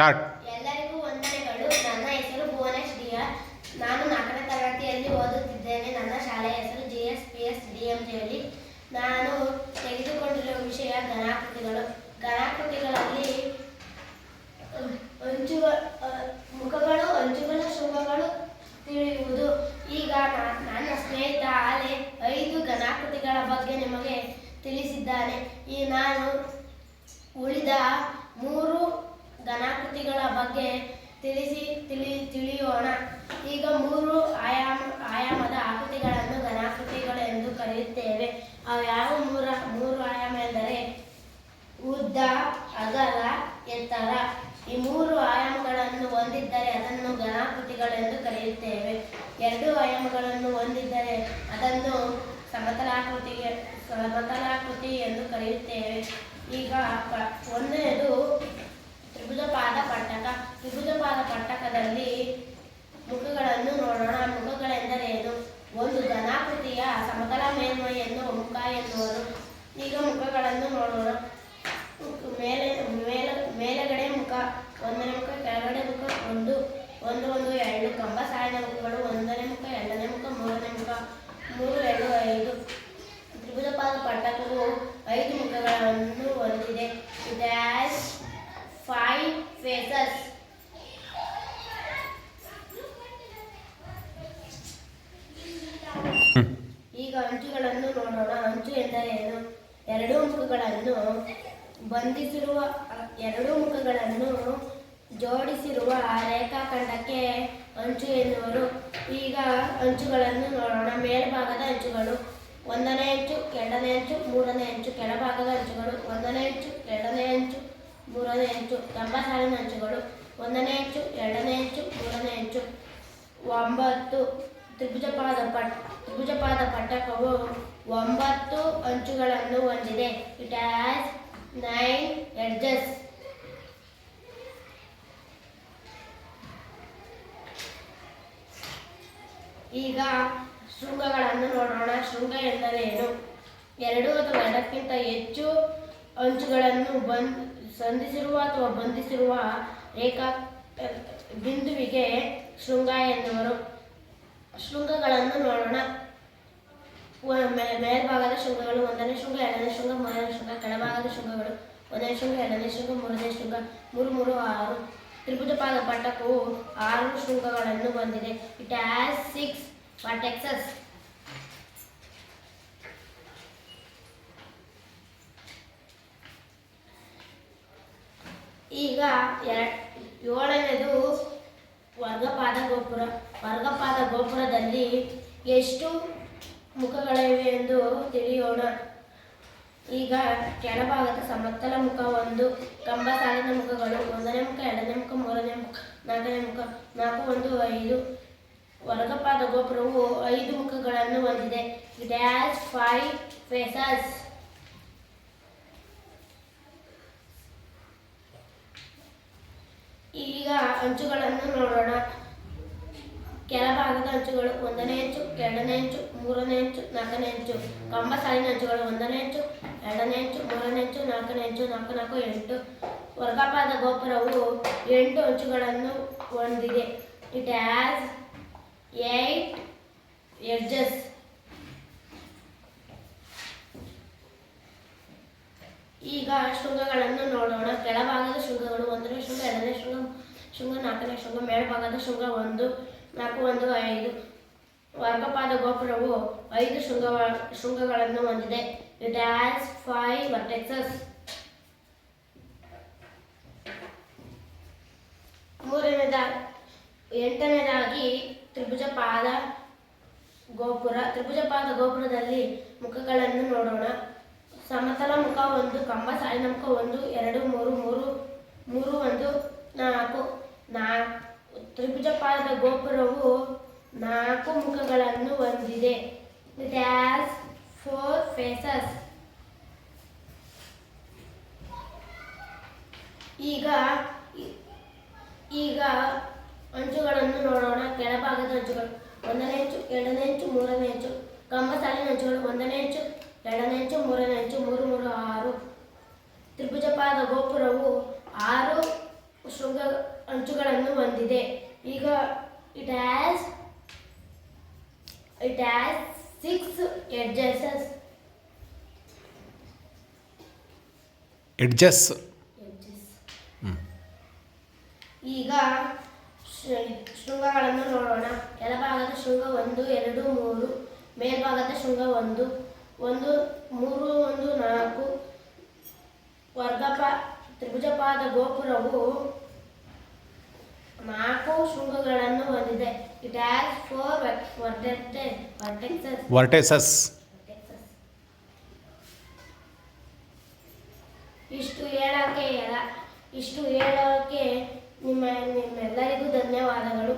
Start. ಎಲ್ಲರಿಗೂ ವಂದನೆಗಳು. ನನ್ನ ಹೆಸರು ಭುವನೇಶ್ ಡಿಆರ್. ನಾನು 4ನೇ ತರಗತಿಯಲ್ಲಿ ಓದುತ್ತಿದ್ದೇನೆ. ನನ್ನ ಶಾಲೆಯ ಹೆಸರು GSPS DMJಯಲ್ಲಿ. ನಾನು ತೆಗೆದುಕೊಂಡಿರುವ ವಿಷಯ ಘನಾಕೃತಿಗಳು. ಘನಾಕೃತಿಗಳಲ್ಲಿ ಮುಖಗಳು, ಅಂಚುಗಳು, ಶೃಂಗಗಳು ತಿಳಿಯುವುದು. ಈಗ ನನ್ನ ಸ್ನೇಹಿತ ಆಲೆ 5 ಘನಾಕೃತಿಗಳ ಬಗ್ಗೆ ನಿಮಗೆ ತಿಳಿಸಿದ್ದಾನೆ. ಈ ನಾನು ಉಳಿದ 3 ಘನಾಕೃತಿಗಳ ಬಗ್ಗೆ ತಿಳಿಯೋಣ. ಈಗ 3 ಆಯಾಮದ ಆಕೃತಿಗಳನ್ನು ಘನಾಕೃತಿಗಳು ಎಂದು ಕರೆಯುತ್ತೇವೆ. ಅವು ಯಾವ 3 ಆಯಾಮ ಎಂದರೆ ಉದ್ದ, ಅಗಲ, ಎತ್ತರ. ಈ 3 ಆಯಾಮಗಳನ್ನು ಹೊಂದಿದ್ದರೆ ಅದನ್ನು ಘನಾಕೃತಿಗಳೆಂದು ಕರೆಯುತ್ತೇವೆ. 2 ಆಯಾಮಗಳನ್ನು ಹೊಂದಿದ್ದರೆ ಅದನ್ನು ಸಮತಲಾಕೃತಿ ಎಂದು ಕರೆಯುತ್ತೇವೆ. ಈಗ ಒಂದನೇದು ತ್ರಿಭುಜಪಾದ ಪಟ್ಟಕ. ತ್ರಿಭುಜಪಾದ ಪಟ್ಟಕದಲ್ಲಿ ಮುಖಗಳನ್ನು ನೋಡೋಣ. ಮುಖಗಳೆಂದರೇನು? ಒಂದು ಘನಾಕೃತಿಯ ಸಮತಲ ಮೇಲ್ಮೈಯನ್ನು ಮುಖ ಎನ್ನುವರು. ಈಗ ಮುಖಗಳನ್ನು ನೋಡೋಣ. ಮೇಲಗಡೆ ಮುಖ, 1ನೇ ಮುಖ, ಕೆಳಗಡೆ ಮುಖ, 1 1 2 ಕಂಬ ಸಾಲಿನ ಮುಖಗಳು. 1ನೇ ಮುಖ, 2ನೇ ಮುಖ, 3ನೇ ಮುಖ, 3 2 5. ತ್ರಿಭುಜಪಾದ ಪಟ್ಟಕವು 5 ಮುಖಗಳನ್ನು ಹೊಂದಿದೆ. It has 5 faces. ಈಗ ಅಂಚುಗಳನ್ನು ನೋಡೋಣ. ಅಂಚು ಎಂದರೇನು? 2 ಮುಖಗಳನ್ನು ಜೋಡಿಸಿರುವ ರೇಖಾಖಂಡಕ್ಕೆ ಅಂಚು ಎನ್ನುವರು. ಈಗ ಅಂಚುಗಳನ್ನು ನೋಡೋಣ. ಮೇಲ್ಭಾಗದ ಅಂಚುಗಳು 1ನೇ ಅಂಚು, 2ನೇ ಅಂಚು, 3ನೇ ಅಂಚು. ಕೆಳಭಾಗದ ಅಂಚುಗಳು 1ನೇ ಅಂಚು, 2ನೇ ಅಂಚು, 3ನೇ ಅಂಚು. ಕಂಬ ಸಾಲಿನ ಅಂಚುಗಳು 1ನೇ ಅಂಚು, 2ನೇ ಅಂಚು, 3ನೇ ಅಂಚು. 9. ತ್ರಿಭುಜಪಾದ ಪಟ್ಟಕವು 9 ಅಂಚುಗಳನ್ನು ಹೊಂದಿದೆ. It has 9 edges. ಈಗ ಶೃಂಗಗಳನ್ನು ನೋಡೋಣ. ಶೃಂಗ ಎಂದರೇನು? 2 ಅಥವಾ ಅದಕ್ಕಿಂತ ಹೆಚ್ಚು ಅಂಚುಗಳನ್ನು ಸಂಧಿಸಿರುವ ಅಥವಾ ಬಂಧಿಸಿರುವ ರೇಖಾ ಬಿಂದುವಿಗೆ ಶೃಂಗ ಎನ್ನುವರು. ಶೃಂಗಗಳನ್ನು ನೋಡೋಣ. ಮೇಲ್ಭಾಗದ ಶೃಂಗಗಳು 1ನೇ ಶೃಂಗ, 2ನೇ ಶೃಂಗ, 3ನೇ ಶೃಂಗ. ಕೆಳಭಾಗದ ಶೃಂಗಗಳು 1ನೇ ಶೃಂಗ, 2ನೇ ಶೃಂಗ, 3ನೇ ಶೃಂಗ. 3 3 6. ತ್ರಿಭುಜಪಾದ ಪಟ್ಟಕವು 6 ಶೃಂಗಗಳನ್ನು ಹೊಂದಿದೆ. It has 6 vertices. ಈಗ 7ನೇದು ವರ್ಗಪಾದ ಗೋಪುರ. ವರ್ಗಪಾದ ಗೋಪುರದಲ್ಲಿ ಎಷ್ಟು ಮುಖಗಳಿವೆ ಎಂದು ತಿಳಿಯೋಣ. ಈಗ ಕೆಳಭಾಗದ ಸಮತಲ ಮುಖ 1, ಕಂಬ ಸಾಲಿನ ಮುಖಗಳು 1ನೇ ಮುಖ, 2ನೇ ಮುಖ, 3ನೇ ಮುಖ, 4ನೇ ಮುಖ. 4 1 5. ವರ್ಗಪಾದ ಗೋಪುರವು 5 ಮುಖಗಳನ್ನು ಹೊಂದಿದೆ. It has 5 faces. ಈಗ ಅಂಚುಗಳನ್ನು ನೋಡೋಣ. ಕೆಳಭಾಗದ ಅಂಚುಗಳು 1ನೇ ಅಂಚು, 2ನೇ ಅಂಚು, 3ನೇ ಅಂಚು, 4ನೇ ಅಂಚು. ಕಂಬ ಸಾಲಿನ ಅಂಚುಗಳು 1ನೇ ಅಂಚು, 2ನೇ ಅಂಚು, 3ನೇ ಅಂಚು, 4ನೇ ಅಂಚು. 4 4 8. ವರ್ಗಪಾದ ಗೋಪುರವು 8 ಅಂಚುಗಳನ್ನು ಹೊಂದಿದೆ. It has 8 edges. ಈಗ ಶೃಂಗಗಳನ್ನು ನೋಡೋಣ. ಕೆಳಭಾಗದ ಶೃಂಗಗಳು 1ನೇ ಶೃಂಗ, 2ನೇ ಶೃಂಗ, 4ನೇ ಶೃಂಗ. ಮೇಲ್ಭಾಗದ ಶೃಂಗ 1 4 1 5. ವರ್ಗಪಾದ ಗೋಪುರವು 5 ಶೃಂಗಗಳನ್ನು ಹೊಂದಿದೆ. It has 5 vertices. 8ನೇದಾಗಿ ತ್ರಿಭುಜಪಾದ ಗೋಪುರ. ತ್ರಿಭುಜಪಾದ ಗೋಪುರದಲ್ಲಿ ಮುಖಗಳನ್ನು ನೋಡೋಣ. ಸಮತಲ ಮುಖ 1, ಕಂಬ ಸಾಲಿನ ಮುಖ 1 2 3 3 1 4. ತ್ರಿಭುಜಪಾದ ಗೋಪುರವು 4 ಮುಖಗಳನ್ನು ಹೊಂದಿದೆ. It has 4 faces. ಈಗ ಅಂಚುಗಳನ್ನು ನೋಡೋಣ. ಕೆಳಭಾಗದ ಅಂಚುಗಳು 1ನೇ ಅಂಚು, 2ನೇ ಅಂಚು, 3ನೇ ಅಂಚು. ಕಂಬ ಸಾಲಿನ ಅಂಚುಗಳು 1ನೇ ಅಂಚು, 2ನೇ ಅಂಚು, 3ನೇ ಅಂಚು. 3 3 6. ತ್ರಿಭುಜಪಾದ ಗೋಪುರವು 6 ಶೃಂಗ ಅಂಚುಗಳನ್ನು ಹೊಂದಿದೆ. ಈಗ ಇಟ್ ಹ್ಯಾಸ್ 6 edges. ಎಡ್ಜಸ್. ಈಗ ಶೃಂಗಗಳನ್ನು ನೋಡೋಣ. ಕೆಳಭಾಗದ ಶೃಂಗ 1, 2, 3, ಮೇಲ್ಭಾಗದ ಶೃಂಗ 1, 1, 3, 1, 4. ತ್ರಿಭುಜಪಾದ ಗೋಪುರವು 4 ಶೃಂಗಗಳನ್ನು ಹೊಂದಿದೆ. It has 4 ವರ್ಟೆಸಸ್. ಇಷ್ಟು ಹೇಳೋಕೆ ನಿಮ್ಮೆಲ್ಲರಿಗೂ ಧನ್ಯವಾದಗಳು.